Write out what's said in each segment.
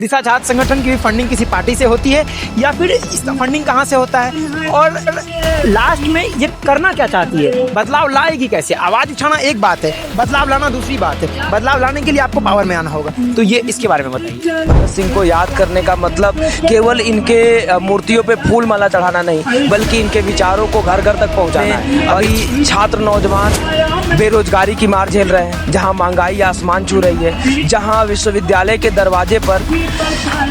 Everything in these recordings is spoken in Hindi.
दिशा छात्र संगठन की भी फंडिंग किसी पार्टी से होती है या फिर इसका फंडिंग कहाँ से होता है और लास्ट में ये करना क्या चाहती है, बदलाव लाएगी कैसे। आवाज़ उठाना एक बात है, बदलाव लाना दूसरी बात है। बदलाव लाने के लिए आपको पावर में आना होगा, तो ये इसके बारे में बताइए। भगत सिंह को याद करने का मतलब केवल इनके मूर्तियों पे फूल माला चढ़ाना नहीं, बल्कि इनके विचारों को घर घर तक पहुंचाना है। अभी छात्र नौजवान बेरोजगारी की मार झेल रहे हैं, जहां महंगाई आसमान छू रही है, जहां विश्वविद्यालय के दरवाजे पर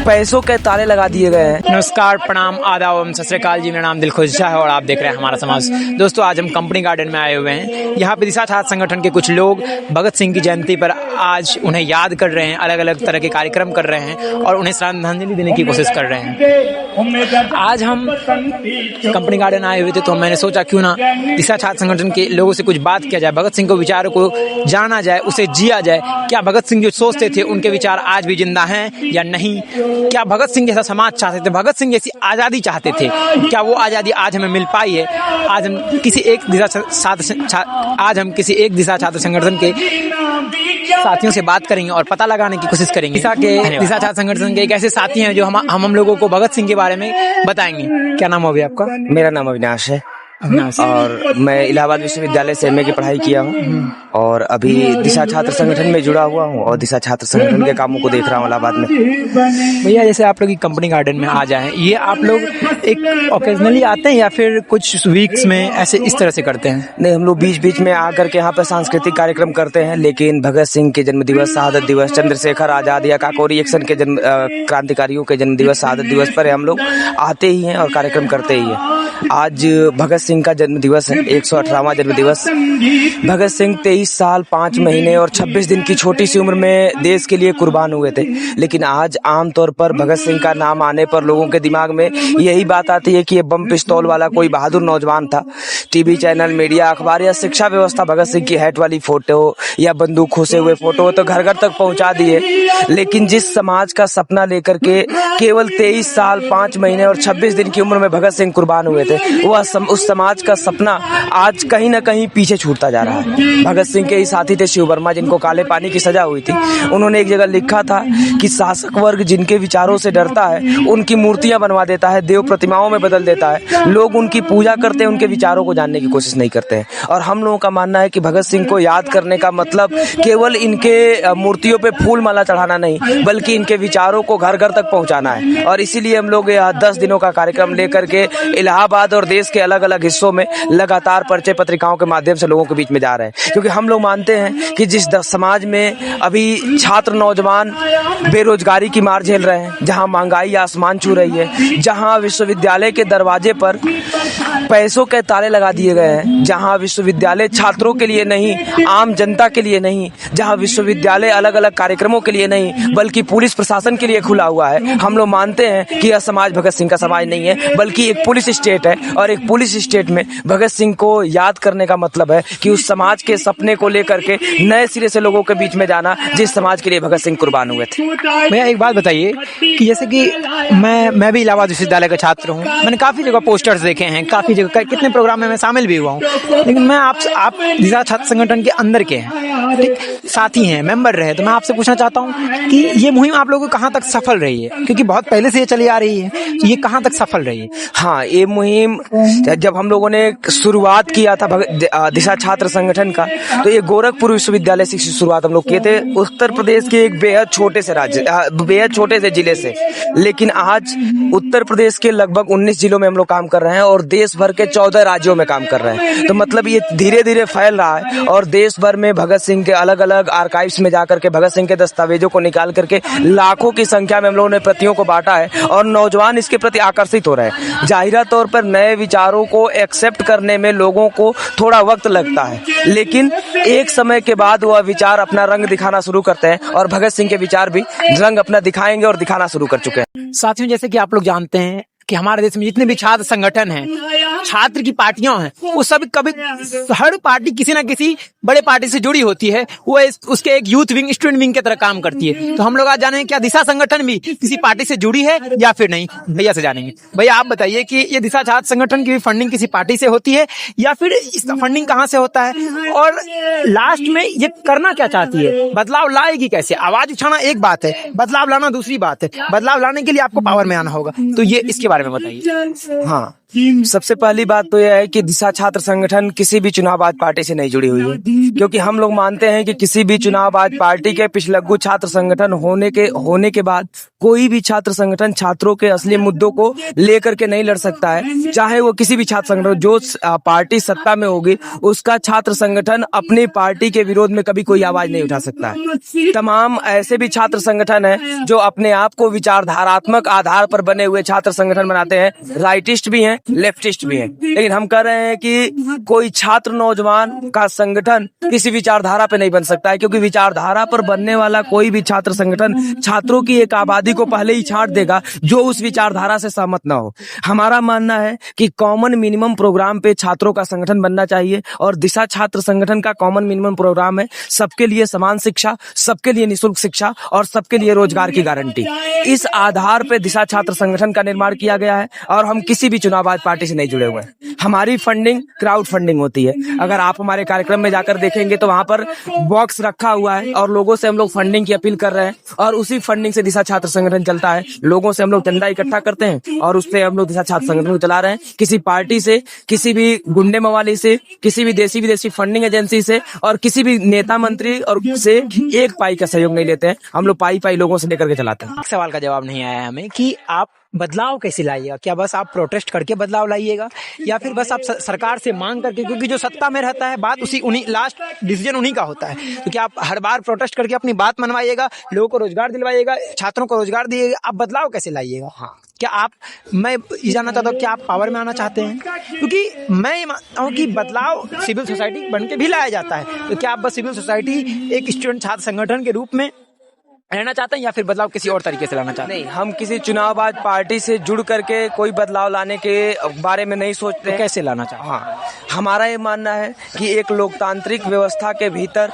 पैसों के ताले लगा दिए गए हैं। नमस्कार, प्रणाम, आदाब एवं सत श्री अकाल जी। मेरा नाम दिलखुश झा है और आप देख रहे हैं हमारा समाज। दोस्तों, आज हम कंपनी गार्डन में आए हुए हैं। यहाँ पे दिशा छात्र संगठन के कुछ लोग भगत सिंह की जयंती पर आज उन्हें याद कर रहे हैं, अलग अलग तरह के कार्यक्रम कर रहे हैं और उन्हें श्रद्धांजलि देने की कोशिश कर रहे हैं। आज हम कंपनी गार्डन आए हुए थे तो मैंने सोचा क्यों ना दिशा छात्र संगठन के लोगों से कुछ बात किया जाए, भगत सिंह के विचारों को जाना जाए, उसे जिया जाए। क्या भगत सिंह जो सोचते थे उनके विचार आज भी जिंदा हैं या नहीं? क्या भगत सिंह जैसा समाज चाहते थे, भगत सिंह जैसी आज़ादी चाहते थे? क्या वो आज़ादी आज हमें मिल पाई है? आज हम किसी एक दिशा छात्र संगठन के साथियों से बात करेंगे और पता लगाने की कोशिश करेंगे। दिशा छात्र संगठन के एक ऐसे साथी हैं जो हम लोगों को भगत सिंह के बारे में बताएंगे। क्या नाम हो गया आपका? मेरा नाम अविनाश है और मैं इलाहाबाद विश्वविद्यालय से एमए की पढ़ाई किया हूँ और अभी दिशा छात्र संगठन में जुड़ा हुआ हूँ और दिशा छात्र संगठन के कामों को देख रहा हूँ इलाहाबाद में। भैया, जैसे आप लोग की कंपनी गार्डन में आ जाएं, ये आप लोग एक ओकेजनली आते हैं या फिर कुछ वीक्स में ऐसे इस तरह से करते हैं? नहीं, हम लोग बीच बीच में आकर के यहाँ पे सांस्कृतिक कार्यक्रम करते हैं, लेकिन भगत सिंह के जन्म दिवस, शहादत दिवस, चंद्रशेखर आजाद या काकोरी एक्शन के जन्म क्रांतिकारियों के जन्म दिवस, शहादत दिवस पर हम लोग आते ही हैं और कार्यक्रम करते ही हैं। आज भगत सिंह का जन्म दिवस है, 118वां जन्म दिवस। भगत सिंह 23 साल 5 महीने और 26 दिन की छोटी सी उम्र में देश के लिए कुर्बान हुए थे, लेकिन आज आमतौर पर भगत सिंह का नाम आने पर लोगों के दिमाग में यही बात आती है कि ये बम पिस्तौल वाला कोई बहादुर नौजवान था। टीवी चैनल, मीडिया, अखबार या शिक्षा व्यवस्था भगत सिंह की हैट वाली फोटो या बंदूक खोसे हुए फोटो तो घर घर तक पहुंचा दिए, लेकिन जिस समाज का सपना लेकर के केवल 23 साल 5 महीने और 26 दिन की उम्र में भगत सिंह कुर्बान हुए थे, उस समाज का सपना आज कहीं ना कहीं पीछे छूटता जा रहा है। भगत सिंह के ही साथी थे शिव वर्मा, जिनको काले पानी की सजा हुई थी। उन्होंने एक जगह लिखा था कि शासक वर्ग जिनके विचारों से डरता है उनकी मूर्तियां बनवा देता है, देव प्रतिमाओं में बदल देता है। लोग उनकी पूजा करते हैं, उनके विचारों को जानने की कोशिश नहीं करते हैं। और हम लोगों का मानना है कि भगत सिंह को याद करने का मतलब केवल इनके मूर्तियों पे फूल माला चढ़ाना नहीं, बल्कि इनके विचारों को घर घर तक पहुंचाना है। और इसीलिए हम लोग 10 दिनों का कार्यक्रम लेकर के इलाहाबाद और देश के अलग अलग हिस्सों में लगातार पर्चे पत्रिकाओं के माध्यम से लोगों के बीच में जा रहे हैं, क्योंकि हम लोग मानते हैं कि जिस समाज में अभी छात्र नौजवान बेरोजगारी की मार झेल रहे हैं, जहां महंगाई आसमान छू रही है, जहां विश्वविद्यालय के दरवाजे पर पैसों के ताले लगा दिए गए हैं, जहां विश्वविद्यालय छात्रों के लिए नहीं, आम जनता के लिए नहीं, जहां विश्वविद्यालय अलग अलग कार्यक्रमों के लिए नहीं, बल्कि पुलिस प्रशासन के लिए खुला हुआ है। हम लोग मानते हैं कि यह समाज भगत सिंह का समाज नहीं है, बल्कि एक पुलिस स्टेट है। और एक पुलिस स्टेट में भगत सिंह को याद करने का मतलब है कि उस समाज के सपने को लेकर के नए सिरे से लोगों के बीच में जाना, जिस समाज के लिए भगत सिंह कुर्बान हुए थे। भैया, एक बात बताइए कि जैसे कि मैं भी इलाहाबाद विश्वविद्यालय का छात्र हूँ, मैंने काफी जगह पोस्टर्स देखे हैं, काफी जगह कितने प्रोग्राम में मैं शामिल भी हुआ हूँ, लेकिन मैं आप दिशा छात्र संगठन के अंदर के हैं, ठीक, साथी हैं, मेंबर रहे, तो मैं आपसे पूछना चाहता हूँ कि ये मुहिम आप लोगों को कहाँ तक सफल रही है? क्योंकि बहुत पहले से ये चली आ रही है, तो ये कहाँ तक सफल रही है? हाँ, ये मुहिम जब हम लोगों ने शुरुआत किया था दिशा छात्र संगठन का, तो ये गोरखपुर विश्वविद्यालय से शुरुआत हम लोग किए थे, उत्तर प्रदेश के एक बेहद छोटे से जिले से। लेकिन आज उत्तर प्रदेश के लगभग 19 जिलों में हम लोग काम कर रहे हैं और देश भर के 14 राज्यों में काम कर रहे हैं। तो मतलब ये धीरे धीरे फैल रहा है और देश भर में भगत सिंह के अलग अलग आर्काइव्स में जाकर के भगत सिंह के दस्तावेजों को निकाल करके लाखों की संख्या में हम लोगों ने प्रतियों को बांटा है और नौजवान इसके प्रति आकर्षित हो रहे हैं। जाहिरा तौर पर नए विचारों को एक्सेप्ट करने में लोगों को थोड़ा वक्त लगता है, लेकिन एक समय के बाद वह विचार अपना रंग दिखाना शुरू करते हैं और भगत सिंह के विचार भी रंग अपना दिखाएंगे और दिखाना शुरू कर चुके हैं। साथियों, जैसे कि आप लोग जानते हैं कि हमारे देश में जितने भी छात्र संगठन हैं, छात्र की पार्टियां हैं, वो सब कभी हर पार्टी किसी ना किसी बड़े पार्टी से जुड़ी होती है। वो उसके एक यूथ विंग, स्टूडेंट विंग की तरह काम करती है। तो हम लोग आज जानेंगे क्या दिशा संगठन भी किसी पार्टी से जुड़ी है या फिर नहीं। भैया से जानेंगे। भैया आप बताइए कि ये दिशा छात्र संगठन की फंडिंग किसी पार्टी से होती है या फिर इसका फंडिंग कहाँ से होता है, और लास्ट में ये करना क्या चाहती है, बदलाव लाएगी कैसे। आवाज उठाना एक बात है, बदलाव लाना दूसरी बात है। बदलाव लाने के लिए आपको पावर में आना होगा, तो ये इसके बारे में बताइए। हाँ, सबसे पहली बात तो यह है कि दिशा छात्र संगठन किसी भी चुनाव पार्टी से नहीं जुड़ी हुई है, क्योंकि हम लोग मानते हैं कि किसी भी चुनाव पार्टी के पिछलग्गू छात्र संगठन होने के बाद कोई भी छात्र संगठन छात्रों के असली मुद्दों को लेकर के नहीं लड़ सकता है। चाहे वो किसी भी छात्र संगठन, जो पार्टी सत्ता में होगी उसका छात्र संगठन अपनी पार्टी के विरोध में कभी कोई आवाज नहीं उठा सकता है। तमाम ऐसे भी छात्र संगठन हैं जो अपने आप को विचारधारात्मक आधार पर बने हुए छात्र संगठन बनाते हैं, राइटिस्ट भी हैं, लेफ्टिस्ट भी हैं। लेकिन हम कह रहे हैं कि कोई छात्र नौजवान का संगठन किसी विचारधारा पे नहीं बन सकता है, क्योंकि विचारधारा पर बनने वाला कोई भी छात्र संगठन छात्रों की एक आबादी को पहले ही छांट देगा जो उस विचारधारा से सहमत ना हो। हमारा मानना है कि कॉमन मिनिमम प्रोग्राम पे छात्रों का संगठन बनना चाहिए, और दिशा छात्र संगठन का कॉमन मिनिमम प्रोग्राम है सबके लिए समान शिक्षा, सबके लिए निःशुल्क शिक्षा और सबके लिए रोजगार की गारंटी। इस आधार पे दिशा छात्र संगठन का निर्माण किया गया है, और हम किसी भी चुनाव पार्टी से नहीं जुड़े हुए हैं। हमारी फंडिंग क्राउड फंडिंग होती है। अगर आप हमारे कार्यक्रम में जाकर देखेंगे तो वहां पर बॉक्स रखा हुआ है और लोगों से हम लोग फंडिंग की अपील कर रहे हैं, और उसी फंडिंग से दिशा छात्र संगठन चलता है। लोगों से हम लोग चंदा इकट्ठा करते हैं और उससे हम लोग दिशा छात्र संगठन को चला रहे हैं। किसी पार्टी से, किसी भी गुंडे मवाली से, किसी भी देशी विदेशी फंडिंग एजेंसी से और किसी भी नेता मंत्री और से एक पाई का सहयोग नहीं लेते हैं। हम लोग पाई पाई लोगों से लेकर के चलाते हैं। एक सवाल का जवाब नहीं आया हमें कि आप बदलाव कैसे लाइएगा। क्या बस आप प्रोटेस्ट करके बदलाव लाइएगा, या फिर बस आप सरकार से मांग करके, क्योंकि जो सत्ता में रहता है बात उन्हीं लास्ट डिसीजन उन्हीं का होता है। तो क्या आप हर बार प्रोटेस्ट करके अपनी बात मनवाइएगा, लोगों को रोजगार दिलवाइएगा, छात्रों को रोजगार दिएगा, आप बदलाव कैसे लाइएगा। हाँ, क्या आप, मैं ये जानना चाहता हूँ क्या आप पावर में आना चाहते हैं, क्योंकि मैं ये मानता हूँ कि बदलाव सिविल सोसाइटी बन के भी लाया जाता है। तो क्या आप बस सिविल सोसाइटी एक स्टूडेंट छात्र संगठन के रूप में रहना चाहते हैं, या फिर बदलाव किसी और तरीके से लाना चाहते हैं। नहीं, हम किसी चुनाव पार्टी से जुड़ करके कोई बदलाव लाने के बारे में नहीं सोचते। तो कैसे लाना चाहते हैं? हाँ, हमारा ये मानना है कि एक लोकतांत्रिक व्यवस्था के भीतर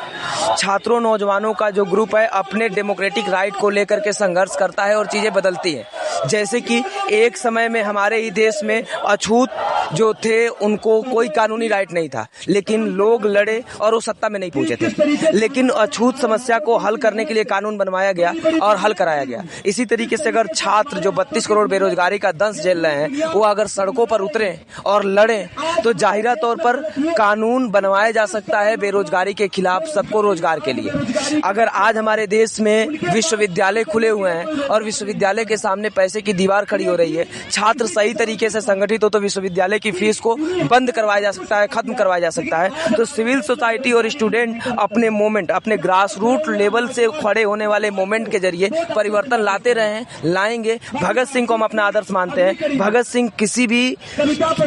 छात्रों नौजवानों का जो ग्रुप है अपने डेमोक्रेटिक राइट को लेकर के संघर्ष करता है और चीजें बदलती हैं। जैसे कि एक समय में हमारे ही देश में अछूत जो थे उनको कोई कानूनी राइट नहीं था, लेकिन लोग लड़े और वो सत्ता में नहीं पहुंचे थे। लेकिन अछूत समस्या को हल करने के लिए कानून बनवाया गया और हल कराया गया। इसी तरीके से अगर छात्र जो 32 करोड़ बेरोजगारी का दंश झेल रहे हैं वो अगर सड़कों पर उतरे और लड़े तो जाहिरा तौर पर कानून बनवाया जा सकता है बेरोजगारी के खिलाफ, सबको रोजगार के लिए। अगर आज हमारे देश में विश्वविद्यालय खुले हुए हैं और विश्वविद्यालय के सामने पैसे की दीवार खड़ी हो रही है, छात्र सही तरीके से संगठित हो तो विश्वविद्यालय की फीस को बंद करवाया जा सकता है, खत्म करवाया जा सकता है। तो सिविल सोसाइटी और स्टूडेंट अपने मोमेंट, अपने ग्रास रूट लेवल से खड़े होने वाले मोमेंट के जरिए परिवर्तन लाते रहे हैं, लाएंगे। भगत सिंह को हम अपना आदर्श मानते हैं। भगत सिंह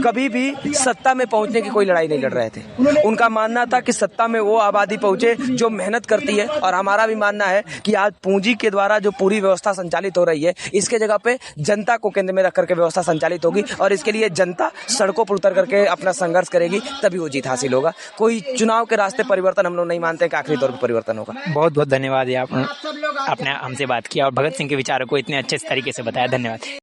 कभी भी सत्ता में पहुंचने की कोई लड़ाई नहीं लड़ रहे थे। उनका मानना था कि सत्ता में वो आबादी पहुंचे जो मेहनत करती है, और हमारा भी मानना है कि आज पूंजी के द्वारा जो पूरी व्यवस्था संचालित हो रही है, इसके जगह पे जनता को केंद्र में रख करके व्यवस्था संचालित होगी, और इसके लिए जनता सड़कों पर उतर करके अपना संघर्ष करेगी, तभी वो जीत हासिल होगा। कोई चुनाव के रास्ते परिवर्तन हम लोग नहीं मानते कि आखिरी तौर पर परिवर्तन होगा। बहुत बहुत धन्यवाद, आपने हमसे बात किया और भगत सिंह के विचारों को इतने अच्छे तरीके से बताया। धन्यवाद।